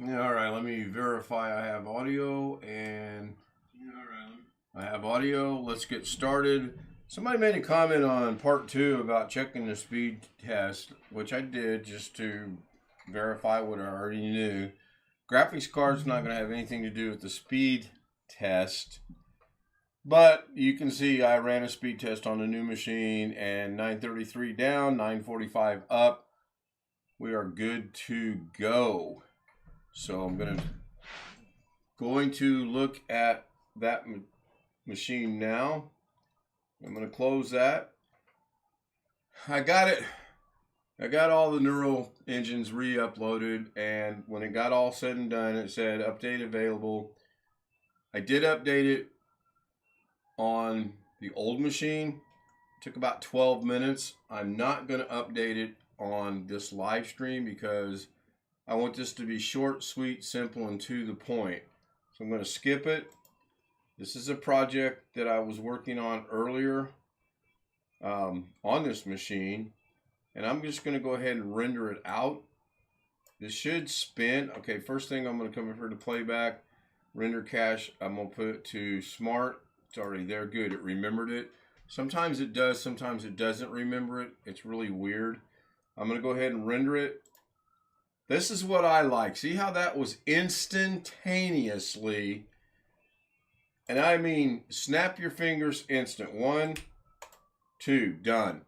Yeah, all right, let me verify I have audio and I have audio. Let's get started. Somebody made a comment on part 2 about checking the speed test, which I did just to verify what I already knew. Graphics card's not going to have anything to do with the speed test. But you can see I ran a speed test on the new machine and 933 down, 945 up. We are good to go. So I'm going to look at that machine now. I'm going to close that. I got it. I got all the neural engines re-uploaded, and when it got all said and done, it said update available. I did update it on the old machine. It took about 12 minutes. I'm not going to update it on this live stream because I want this to be short, sweet, simple, and to the point. So I'm going to skip it. This is a project that I was working on earlier on this machine. And I'm just going to go ahead and render it out. This should spin. Okay, first thing I'm going to come over to playback. Render cache. I'm going to put it to smart. It's already there. Good. It remembered it. Sometimes it does. Sometimes it doesn't remember it. It's really weird. I'm going to go ahead and render it. This is what I like. See how that was instantaneously, and I mean snap your fingers instant. 1, 2, done.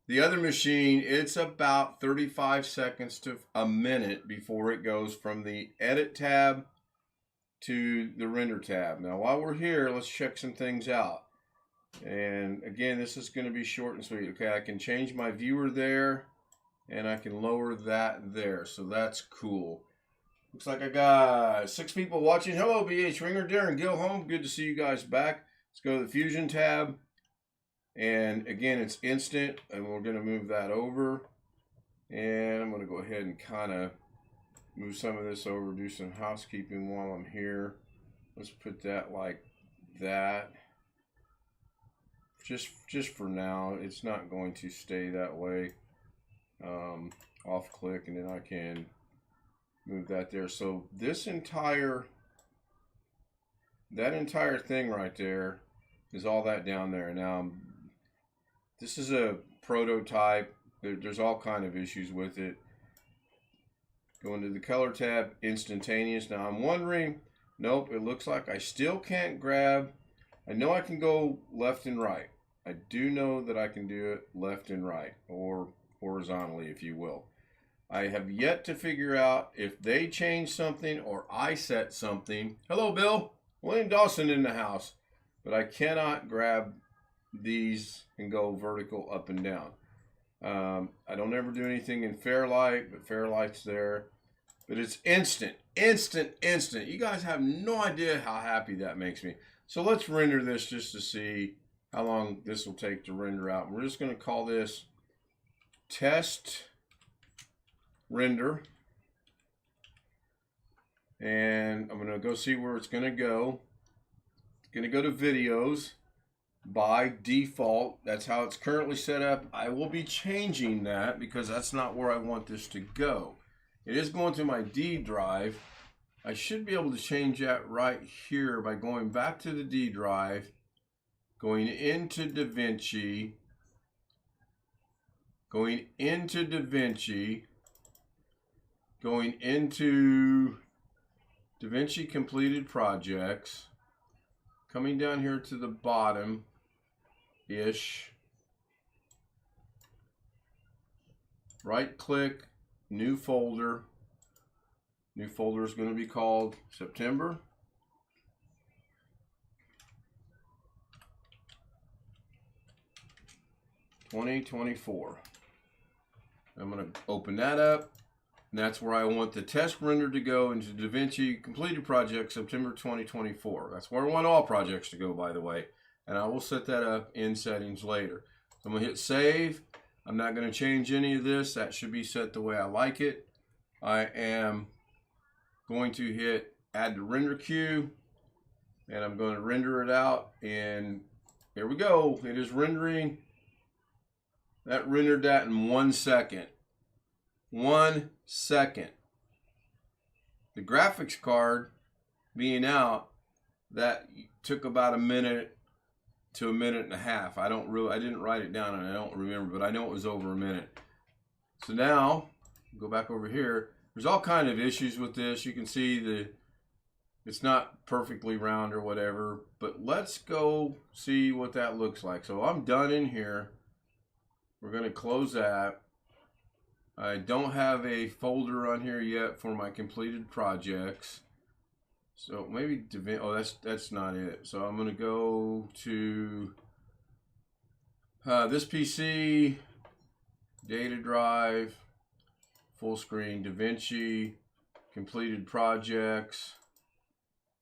The other machine, it's about 35 seconds to a minute before it goes from the edit tab to the render tab. Now while we're here, let's check some things out. And again, this is going to be short and sweet. Okay, I can change my viewer there. And I can lower that there. So that's cool. Looks like I got 6 people watching. Hello, BH Ringer, Darren Gilholm. Good to see you guys back. Let's go to the Fusion tab. And again, it's instant. And we're going to move that over. And I'm going to go ahead and kind of move some of this over. Do some housekeeping while I'm here. Let's put that like that. Just for now. It's not going to stay that way. Off click, and then I can move that there. So this that entire thing right there is all that down there. Now this is a prototype. There's all kind of issues with it. Go into the color tab, instantaneous. Now I'm wondering, nope, it looks like I still can't grab. I know I can go left and right. I do know that I can do it left and right, or horizontally, if you will. I have yet to figure out if they changed something or I set something. Hello, Bill. William Dawson in the house. But I cannot grab these and go vertical up and down. I don't ever do anything in Fairlight, but Fairlight's there. But it's instant, instant, instant. You guys have no idea how happy that makes me. So let's render this just to see how long this will take to render out. We're just going to call this test render, and I'm going to go see where it's going to go. It's going to go to videos by default. That's how it's currently set up. I will be changing that because that's not where I want this to go. It is going to my D drive. I should be able to change that right here by going back to the D drive, going into DaVinci, going into DaVinci, going into DaVinci completed projects, coming down here to the bottom-ish, right click, new folder. New folder is going to be called September. (2024). I'm going to open that up. And that's where I want the test render to go into DaVinci completed project September 2024. That's where I want all projects to go, by the way. And I will set that up in settings later. So I'm going to hit save. I'm not going to change any of this. That should be set the way I like it. I am going to hit add to render queue. And I'm going to render it out. And here we go. It is rendering. That rendered that in 1 second. 1 second. the graphics card being out, that took about a minute to a minute and a half. I didn't write it down and I don't remember, but I know it was over a minute. So now, go back over here. There's all kind of issues with this. You can see it's not perfectly round or whatever, but let's go see what that looks like. So I'm done in here. We're going to close that. I don't have a folder on here yet for my completed projects. So maybe, oh, that's not it. So I'm going to go to this PC, data drive, full screen, DaVinci, completed projects,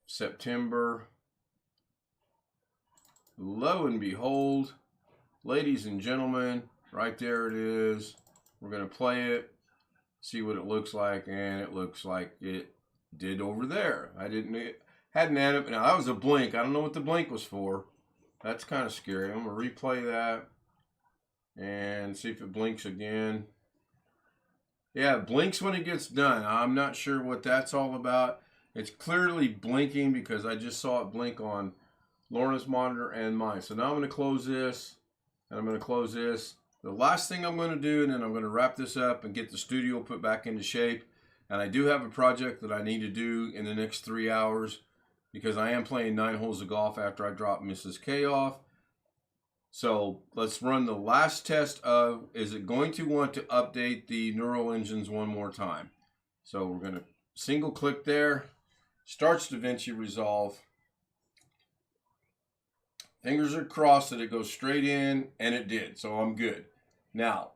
September. Lo and behold, ladies and gentlemen, right there it is. We're going to play it, see what it looks like, and it looks like it did over there. Hadn't added, now that was a blink. I don't know what the blink was for. That's kind of scary. I'm going to replay that and see if it blinks again. Yeah, it blinks when it gets done. I'm not sure what that's all about. It's clearly blinking because I just saw it blink on Lorna's monitor and mine. So now I'm going to close this, and I'm going to close this. The last thing I'm going to do, and then I'm going to wrap this up and get the studio put back into shape. And I do have a project that I need to do in the next 3 hours because I am playing 9 holes of golf after I drop Mrs. K off. So let's run the last test of, is it going to want to update the neural engines one more time? So we're going to single click there. Starts DaVinci Resolve. Fingers are crossed that it goes straight in, and it did, so I'm good. Now,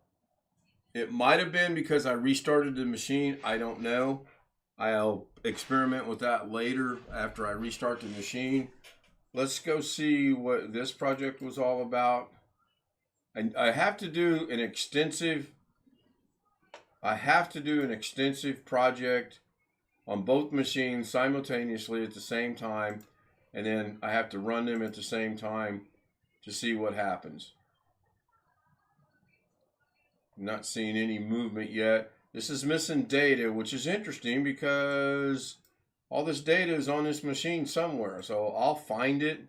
it might have been because I restarted the machine. I don't know. I'll experiment with that later after I restart the machine. Let's go see what this project was all about. And I have to do an extensive project on both machines simultaneously at the same time, and then I have to run them at the same time to see what happens. I'm not seeing any movement yet. This is missing data, which is interesting because all this data is on this machine somewhere, so I'll find it.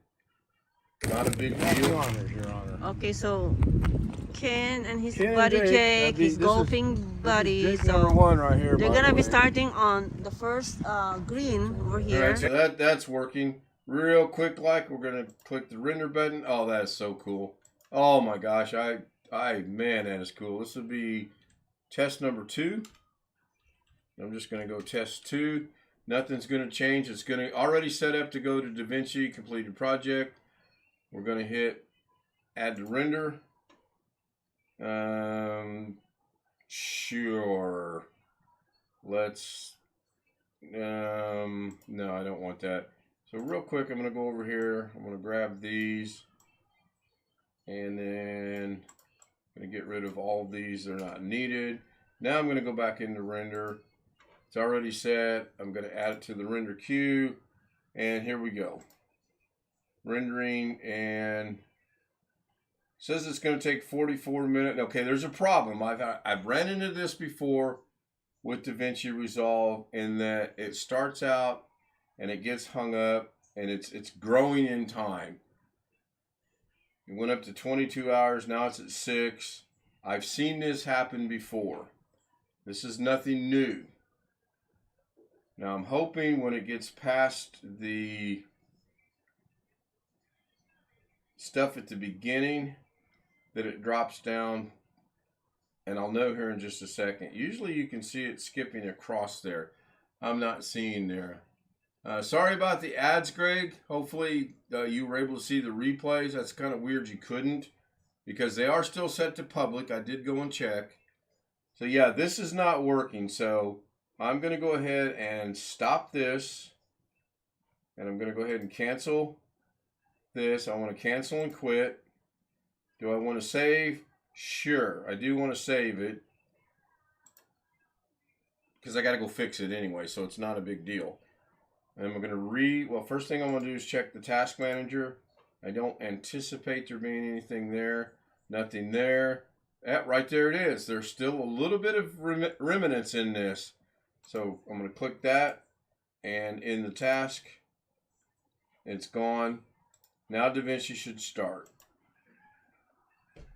Not a big deal. Your Honor. Okay, so Ken and his buddy Jake, his golfing buddy. So number 1 right here. They're gonna be starting on the first green over here. All right, so that's working. Real quick, like we're gonna click the render button. Oh, that is so cool. Oh my gosh, man, that is cool. This will be test number 2. I'm just gonna go test 2. Nothing's gonna change. It's gonna already set up to go to DaVinci completed project. We're gonna hit add to render. Sure. Let's. No, I don't want that. So real quick, I'm going to go over here. I'm going to grab these. And then I'm going to get rid of all these. They're not needed. Now I'm going to go back into render. It's already set. I'm going to add it to the render queue. And here we go. Rendering, and says it's going to take 44 minutes. Okay, there's a problem. I've ran into this before with DaVinci Resolve in that it starts out and it gets hung up, and it's growing in time. It went up to 22 hours. Now it's at 6. I've seen this happen before. This is nothing new. Now I'm hoping when it gets past the stuff at the beginning that it drops down, and I'll know here in just a second. Usually you can see it skipping across there. I'm not seeing there. Sorry about the ads, Greg. Hopefully you were able to see the replays. That's kind of weird you couldn't, because they are still set to public. I did go and check. So yeah, this is not working. So I'm going to go ahead and stop this, and I'm going to go ahead and cancel this. I want to cancel and quit. Do I want to save? Sure, I do want to save it because I got to go fix it anyway, so it's not a big deal. And I'm going to well, first thing I'm going to do is check the task manager. I don't anticipate there being anything there. Nothing there. Right there it is. There's still a little bit of remnants in this. So I'm going to click that. and in the task, it's gone. Now DaVinci should start.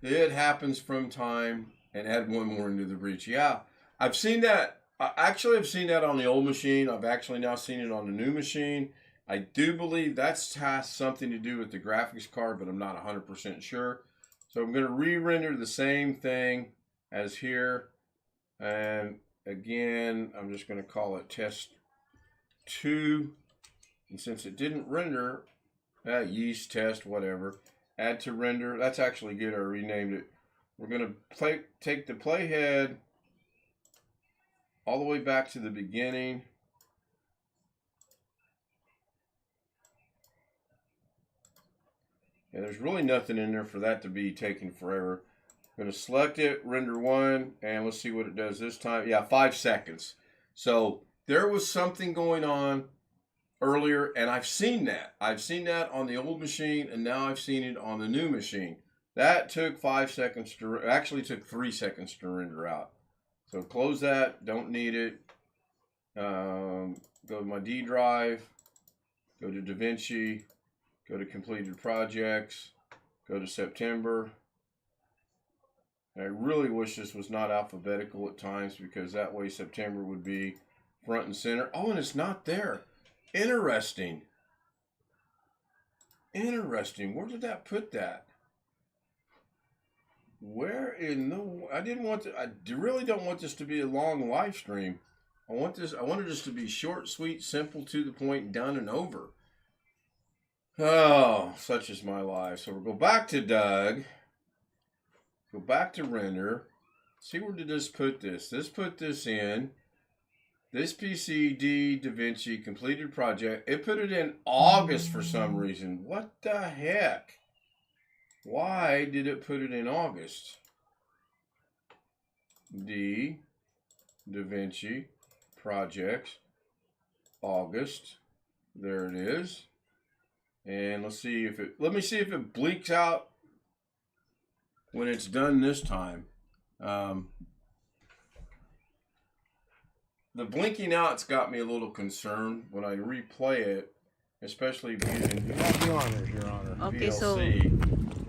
It happens from time, and add one more into the breach. Yeah, I've seen that. I've seen that on the old machine. I've actually now seen it on the new machine. I do believe that's has something to do with the graphics card, but I'm not 100% sure. So I'm going to re-render the same thing as here. And again, I'm just going to call it test 2. And since it didn't render, yeast test, whatever, add to render. That's actually good. I renamed it. We're going to take the playhead all the way back to the beginning. And there's really nothing in there for that to be taking forever. I'm going to select it, render 1, and let's see what it does this time. Yeah, 5 seconds. So there was something going on earlier, and I've seen that. I've seen that on the old machine, and now I've seen it on the new machine. That took 5 seconds to, actually took 3 seconds to render out. So close that, don't need it. Go to my D drive, go to DaVinci, go to completed projects, go to September. I really wish this was not alphabetical at times, because that way September would be front and center. Oh, and it's not there. Interesting. Interesting. Where did that put that? Where in the... I really don't want this to be a long live stream. I wanted this to be short, sweet, simple, to the point, done and over. Oh, such is my life. So we'll go back to Doug. Go back to render. See, where did this put this? This put this in. This PCD DaVinci completed project. It put it in August for some reason. What the heck? Why did it put it in August? D DaVinci projects August. There it is. And let me see if it blinks out when it's done this time. The blinking out's got me a little concerned when I replay it, especially using Your Honor. Okay, VLC. So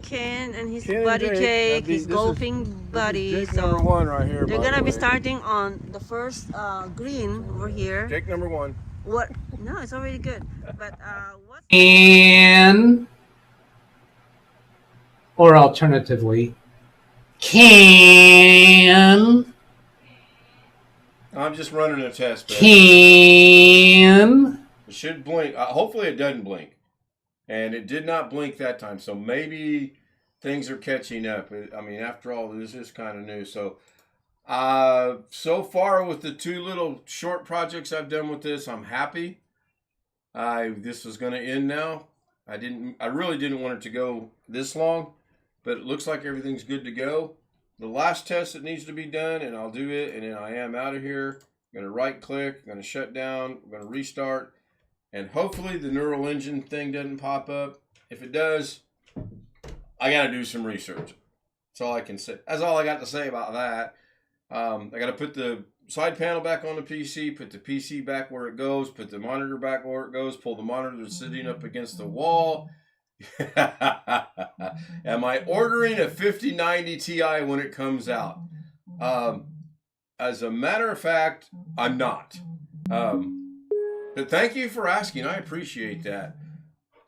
Ken and his Ken and buddy Jake, Jake, his this golfing buddy. Jake So number 1 right here. they're by gonna the be way. starting on the first green over here. Jake number 1. What? No, it's already good. But what? Or alternatively, can I'm just running a test. Can It should blink. Hopefully it doesn't blink. And it did not blink that time. So maybe things are catching up. I mean, after all, this is kind of new. So, so far with the 2 little short projects I've done with this, I'm happy. This is going to end now. I really didn't want it to go this long, but it looks like everything's good to go. The last test that needs to be done, and I'll do it, and then I am out of here. I'm going to right click, I'm going to shut down, I'm going to restart, and hopefully the neural engine thing doesn't pop up. If it does, I got to do some research. That's all I can say. That's all I got to say about that. I got to put the side panel back on the PC, put the PC back where it goes, put the monitor back where it goes, pull the monitor that's sitting up against the wall. Am I ordering a 5090 Ti when it comes out? As a matter of fact, I'm not. But thank you for asking. I appreciate that.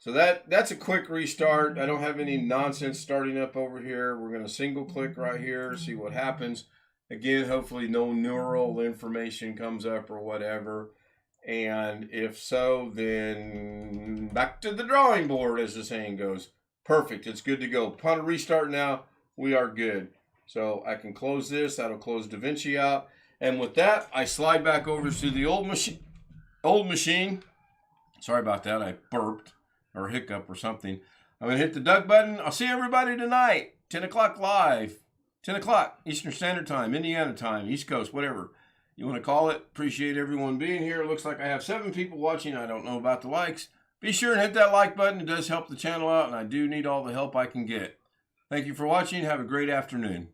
So that's a quick restart. I don't have any nonsense starting up over here. We're going to single click right here, see what happens. Again, hopefully no neural information comes up or whatever. And if so, then back to the drawing board, as the saying goes. Perfect. It's good to go. Upon a restart now, we are good. So I can close this. That'll close DaVinci out. And with that, I slide back over to the old machine. Sorry about that. I burped or hiccup or something. I'm going to hit the Doug button. I'll see everybody tonight. 10 o'clock live. 10 o'clock Eastern Standard Time, Indiana time, East Coast, whatever you want to call it. Appreciate everyone being here. It looks like I have 7 people watching. I don't know about the likes. Be sure and hit that like button. It does help the channel out, and I do need all the help I can get. Thank you for watching. Have a great afternoon.